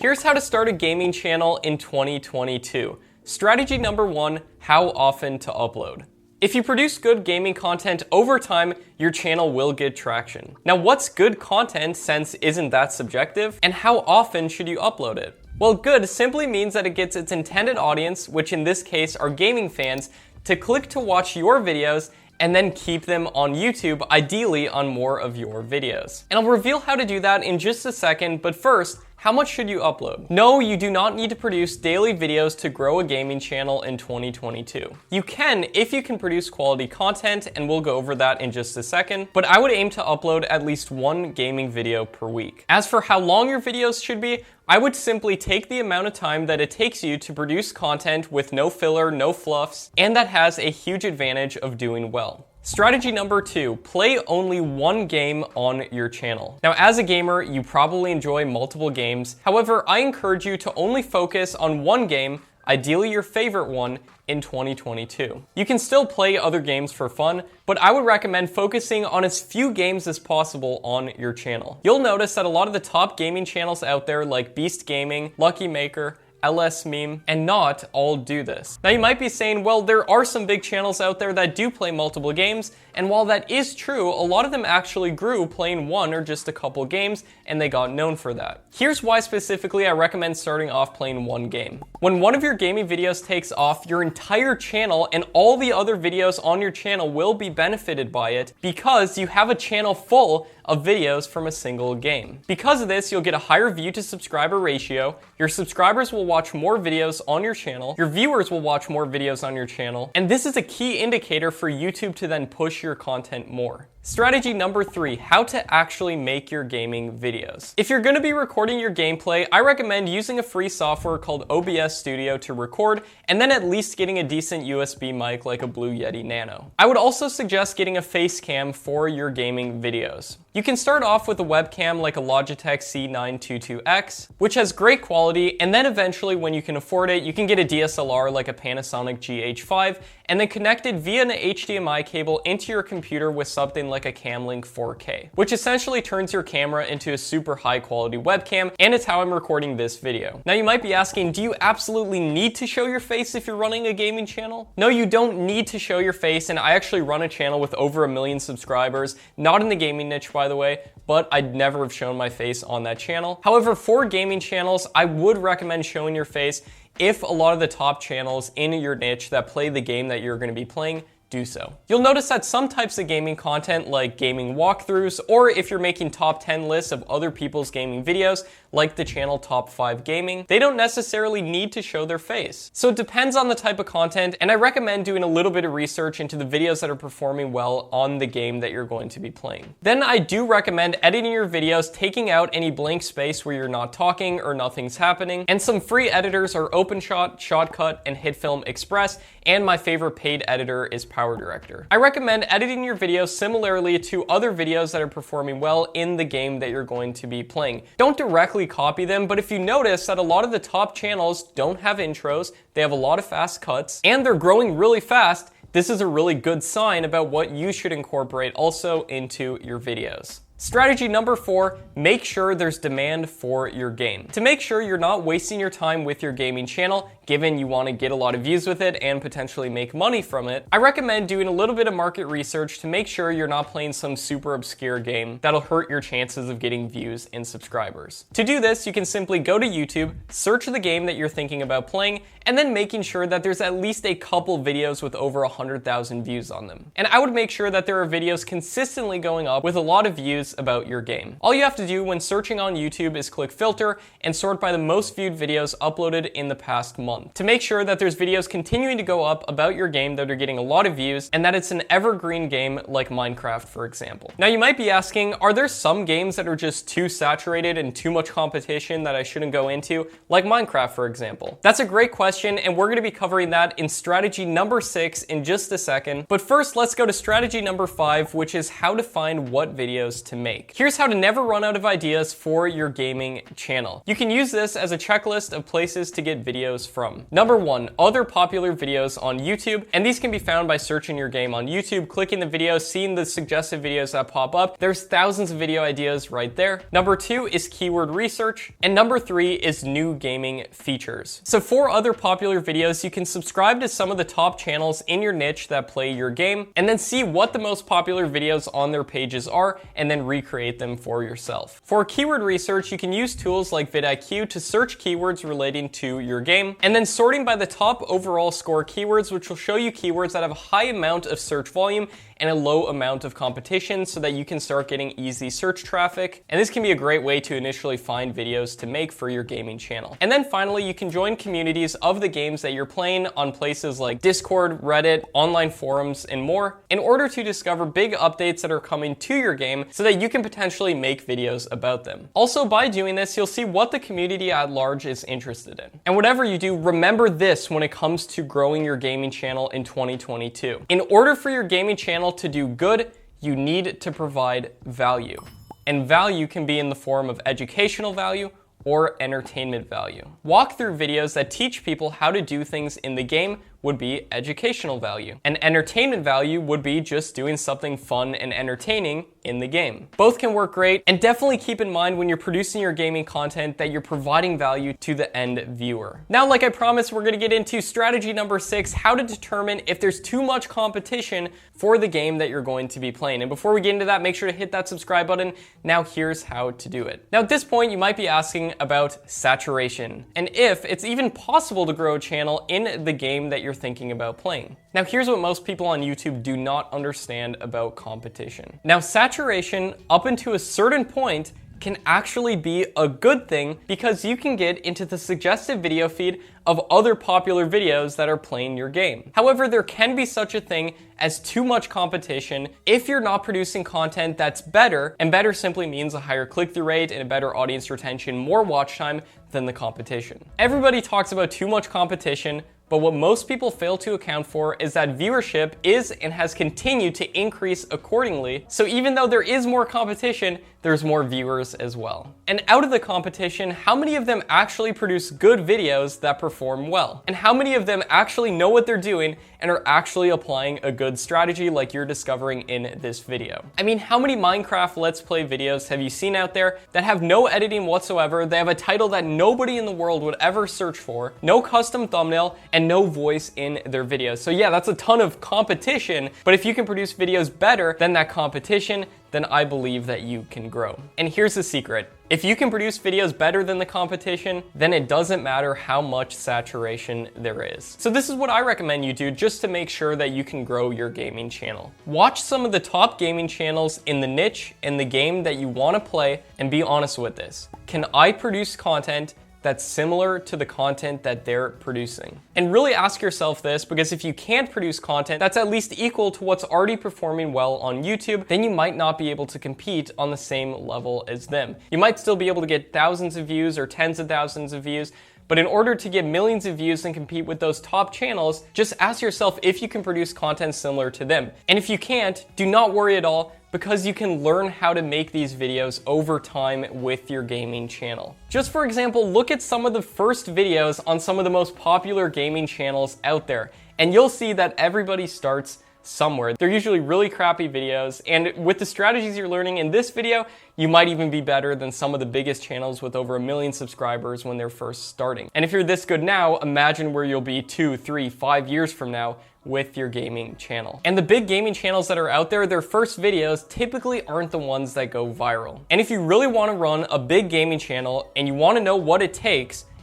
Here's how to start a gaming channel in 2022. Strategy number 1, how often to upload. If you produce good gaming content over time, your channel will get traction. Now, what's good content since isn't that subjective? And how often should you upload it? Well, good simply means that it gets its intended audience, which in this case are gaming fans, to click to watch your videos and then keep them on YouTube, ideally on more of your videos. And I'll reveal how to do that in just a second, but first, how much should you upload? No, you do not need to produce daily videos to grow a gaming channel in 2022. You can if you can produce quality content, and we'll go over that in just a second, but I would aim to upload at least one gaming video per week. As for how long your videos should be, I would simply take the amount of time that it takes you to produce content with no filler, no fluffs, and that has a huge advantage of doing well. Strategy number 2, play only one game on your channel. Now, as a gamer, you probably enjoy multiple games. However, I encourage you to only focus on one game, ideally your favorite one, in 2022. You can still play other games for fun, but I would recommend focusing on as few games as possible on your channel. You'll notice that a lot of the top gaming channels out there like Beast Gaming, Lucky Maker, LS Meme, and Not all do this. Now you might be saying, well, there are some big channels out there that do play multiple games, and while that is true, a lot of them actually grew playing one or just a couple games, and they got known for that. Here's why specifically I recommend starting off playing one game. When one of your gaming videos takes off, your entire channel and all the other videos on your channel will be benefited by it because you have a channel full of videos from a single game. Because of this, you'll get a higher view to subscriber ratio, your subscribers will watch more videos on your channel, your viewers will watch more videos on your channel, and this is a key indicator for YouTube to then push your content more. Strategy number 3, how to actually make your gaming videos. If you're going to be recording your gameplay, I recommend using a free software called OBS Studio to record, and then at least getting a decent USB mic like a Blue Yeti Nano. I would also suggest getting a face cam for your gaming videos. You can start off with a webcam like a Logitech C922X, which has great quality, and then eventually when you can afford it, you can get a DSLR like a Panasonic GH5, and then connect it via an HDMI cable into your computer with something like a Camlink 4K, which essentially turns your camera into a super high quality webcam, and it's how I'm recording this video. Now you might be asking, do you absolutely need to show your face if you're running a gaming channel? No, you don't need to show your face, and I actually run a channel with over 1 million subscribers, not in the gaming niche by the way, but I'd never have shown my face on that channel. However, for gaming channels, I would recommend showing your face if a lot of the top channels in your niche that play the game that you're going to be playing do so. You'll notice that some types of gaming content like gaming walkthroughs, or if you're making top 10 lists of other people's gaming videos, like the channel Top 5 Gaming, they don't necessarily need to show their face. So it depends on the type of content, and I recommend doing a little bit of research into the videos that are performing well on the game that you're going to be playing. Then I do recommend editing your videos, taking out any blank space where you're not talking or nothing's happening, and some free editors are OpenShot, Shotcut, and HitFilm Express, and my favorite paid editor is PowerDirector. I recommend editing your videos similarly to other videos that are performing well in the game that you're going to be playing. Don't directly copy them, but if you notice that a lot of the top channels don't have intros, they have a lot of fast cuts, and they're growing really fast, this is a really good sign about what you should incorporate also into your videos. Strategy number 4, make sure there's demand for your game. To make sure you're not wasting your time with your gaming channel, given you want to get a lot of views with it and potentially make money from it, I recommend doing a little bit of market research to make sure you're not playing some super obscure game that'll hurt your chances of getting views and subscribers. To do this, you can simply go to YouTube, search the game that you're thinking about playing, and then making sure that there's at least a couple videos with over 100,000 views on them. And I would make sure that there are videos consistently going up with a lot of views about your game. All you have to do when searching on YouTube is click filter and sort by the most viewed videos uploaded in the past month to make sure that there's videos continuing to go up about your game that are getting a lot of views and that it's an evergreen game like Minecraft, for example. Now you might be asking, are there some games that are just too saturated and too much competition that I shouldn't go into, like Minecraft, for example? That's a great question, and we're going to be covering that in strategy number 6 in just a second. But first, let's go to strategy number 5, which is how to find what videos to make. Here's how to never run out of ideas for your gaming channel. You can use this as a checklist of places to get videos from. Number 1, other popular videos on YouTube, and these can be found by searching your game on YouTube, clicking the video, seeing the suggested videos that pop up. There's thousands of video ideas right there. Number 2 is keyword research, and number 3 is new gaming features. So for other popular videos, you can subscribe to some of the top channels in your niche that play your game, and then see what the most popular videos on their pages are, and then recreate them for yourself. For keyword research, you can use tools like VidIQ to search keywords relating to your game, and then sorting by the top overall score keywords, which will show you keywords that have a high amount of search volume and a low amount of competition so that you can start getting easy search traffic. And this can be a great way to initially find videos to make for your gaming channel. And then finally, you can join communities of the games that you're playing on places like Discord, Reddit, online forums, and more in order to discover big updates that are coming to your game so that you can potentially make videos about them. Also, by doing this, you'll see what the community at large is interested in. And whatever you do, remember this when it comes to growing your gaming channel in 2022. In order for your gaming channel to do good, you need to provide value. And value can be in the form of educational value or entertainment value. Walkthrough videos that teach people how to do things in the game would be educational value. And entertainment value would be just doing something fun and entertaining in the game. Both can work great, and definitely keep in mind when you're producing your gaming content that you're providing value to the end viewer. Now, like I promised, we're gonna get into strategy number 6, how to determine if there's too much competition for the game that you're going to be playing. And before we get into that, make sure to hit that subscribe button. Now here's how to do it. Now at this point, you might be asking about saturation, and if it's even possible to grow a channel in the game that you're thinking about playing. Now here's what most people on YouTube do not understand about competition. Now saturation, up until a certain point, can actually be a good thing because you can get into the suggested video feed of other popular videos that are playing your game. However, there can be such a thing as too much competition if you're not producing content that's better, and better simply means a higher click-through rate and a better audience retention, more watch time than the competition. Everybody talks about too much competition, but what most people fail to account for is that viewership is and has continued to increase accordingly. So even though there is more competition, there's more viewers as well. And out of the competition, how many of them actually produce good videos that perform well? And how many of them actually know what they're doing and are actually applying a good strategy like you're discovering in this video? I mean, how many Minecraft Let's Play videos have you seen out there that have no editing whatsoever? They have a title that nobody in the world would ever search for, no custom thumbnail, and no voice in their videos. So yeah, that's a ton of competition, but if you can produce videos better than that competition, then I believe that you can grow. And here's the secret. If you can produce videos better than the competition, then it doesn't matter how much saturation there is. So this is what I recommend you do just to make sure that you can grow your gaming channel. Watch some of the top gaming channels in the niche and the game that you want to play, and be honest with this. Can I produce content that's similar to the content that they're producing? And really ask yourself this, because if you can't produce content that's at least equal to what's already performing well on YouTube, then you might not be able to compete on the same level as them. You might still be able to get thousands of views or tens of thousands of views, but in order to get millions of views and compete with those top channels, just ask yourself if you can produce content similar to them. And if you can't, do not worry at all, because you can learn how to make these videos over time with your gaming channel. Just for example, look at some of the first videos on some of the most popular gaming channels out there, and you'll see that everybody starts somewhere. They're usually really crappy videos, and with the strategies you're learning in this video, you might even be better than some of the biggest channels with over 1 million subscribers when they're first starting. And if you're this good now, imagine where you'll be 2, 3, 5 years from now with your gaming channel. And the big gaming channels that are out there, their first videos typically aren't the ones that go viral. And if you really want to run a big gaming channel and you want to know what it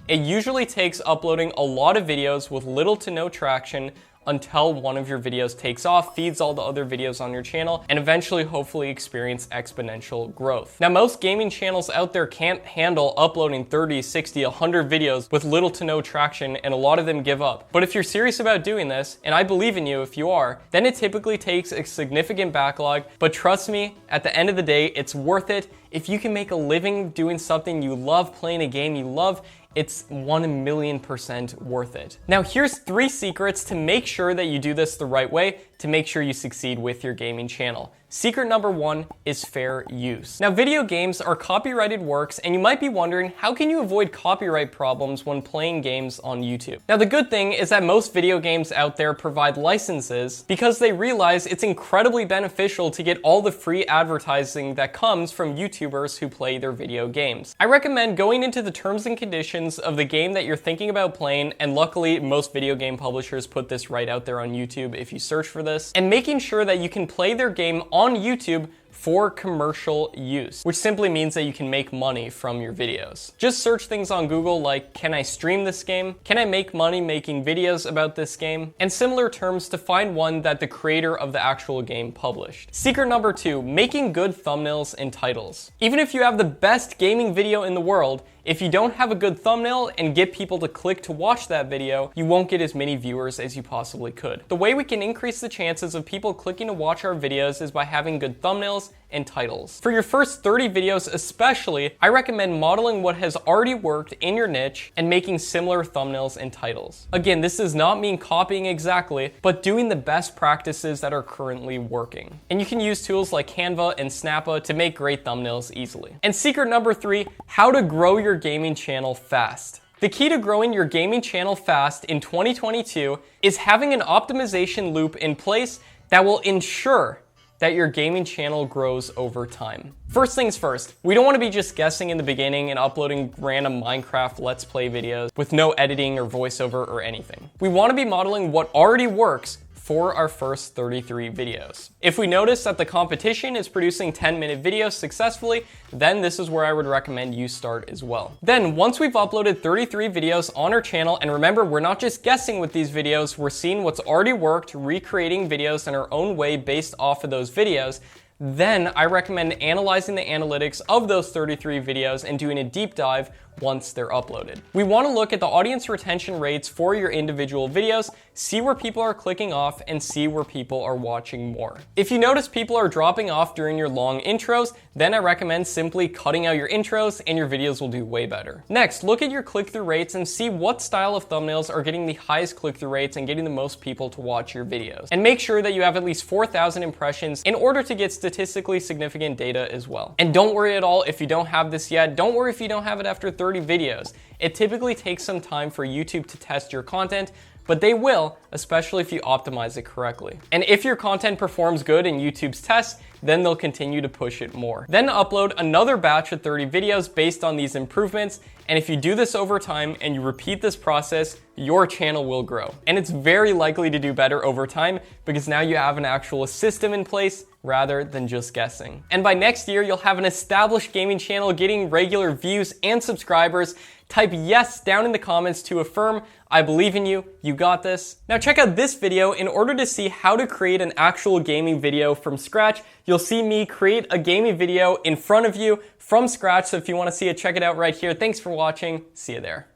usually takes uploading a lot of videos with little to no traction until one of your videos takes off, feeds all the other videos on your channel, and eventually hopefully experience exponential growth. Now, most gaming channels out there can't handle uploading 30, 60, 100 videos with little to no traction, and a lot of them give up. But if you're serious about doing this, and I believe in you if you are, then it typically takes a significant backlog, but trust me, at the end of the day, it's worth it. If you can make a living doing something you love, playing a game you love, it's 1,000,000% worth it. Now here's 3 secrets to make sure that you do this the right way to make sure you succeed with your gaming channel. Secret number 1 is fair use. Now, video games are copyrighted works, and you might be wondering, how can you avoid copyright problems when playing games on YouTube? Now, the good thing is that most video games out there provide licenses because they realize it's incredibly beneficial to get all the free advertising that comes from YouTubers who play their video games. I recommend going into the terms and conditions of the game that you're thinking about playing, and luckily most video game publishers put this right out there on YouTube if you search for this, and making sure that you can play their game on YouTube for commercial use, which simply means that you can make money from your videos. Just search things on Google like, can I stream this game? Can I make money making videos about this game? And similar terms to find one that the creator of the actual game published. Secret number 2, making good thumbnails and titles. Even if you have the best gaming video in the world, if you don't have a good thumbnail and get people to click to watch that video, you won't get as many viewers as you possibly could. The way we can increase the chances of people clicking to watch our videos is by having good thumbnails and titles. For your first 30 videos especially, I recommend modeling what has already worked in your niche and making similar thumbnails and titles. Again, this does not mean copying exactly, but doing the best practices that are currently working. And you can use tools like Canva and Snappa to make great thumbnails easily. And secret number 3, how to grow your gaming channel fast. The key to growing your gaming channel fast in 2022 is having an optimization loop in place that will ensure that your gaming channel grows over time. First things first, we don't want to be just guessing in the beginning and uploading random Minecraft Let's Play videos with no editing or voiceover or anything. We want to be modeling what already works for our first 33 videos. If we notice that the competition is producing 10-minute videos successfully, then this is where I would recommend you start as well. Then once we've uploaded 33 videos on our channel, and remember, we're not just guessing with these videos, we're seeing what's already worked, recreating videos in our own way based off of those videos, then I recommend analyzing the analytics of those 33 videos and doing a deep dive once they're uploaded. We want to look at the audience retention rates for your individual videos, see where people are clicking off, and see where people are watching more. If you notice people are dropping off during your long intros, then I recommend simply cutting out your intros and your videos will do way better. Next, look at your click-through rates and see what style of thumbnails are getting the highest click-through rates and getting the most people to watch your videos. And make sure that you have at least 4,000 impressions in order to get statistically significant data as well. And don't worry at all if you don't have this yet. Don't worry if you don't have it after 30 videos. It typically takes some time for YouTube to test your content, but they will, especially if you optimize it correctly. And if your content performs good in YouTube's tests, then they'll continue to push it more. Then upload another batch of 30 videos based on these improvements, and if you do this over time and you repeat this process, your channel will grow. And it's very likely to do better over time because now you have an actual system in place rather than just guessing. And by next year, you'll have an established gaming channel getting regular views and subscribers. Type yes down in the comments to affirm I believe in you, you got this. Now check out this video in order to see how to create an actual gaming video from scratch. You'll see me create a gaming video in front of you from scratch, so if you want to see it, check it out right here. Thanks for watching, see you there.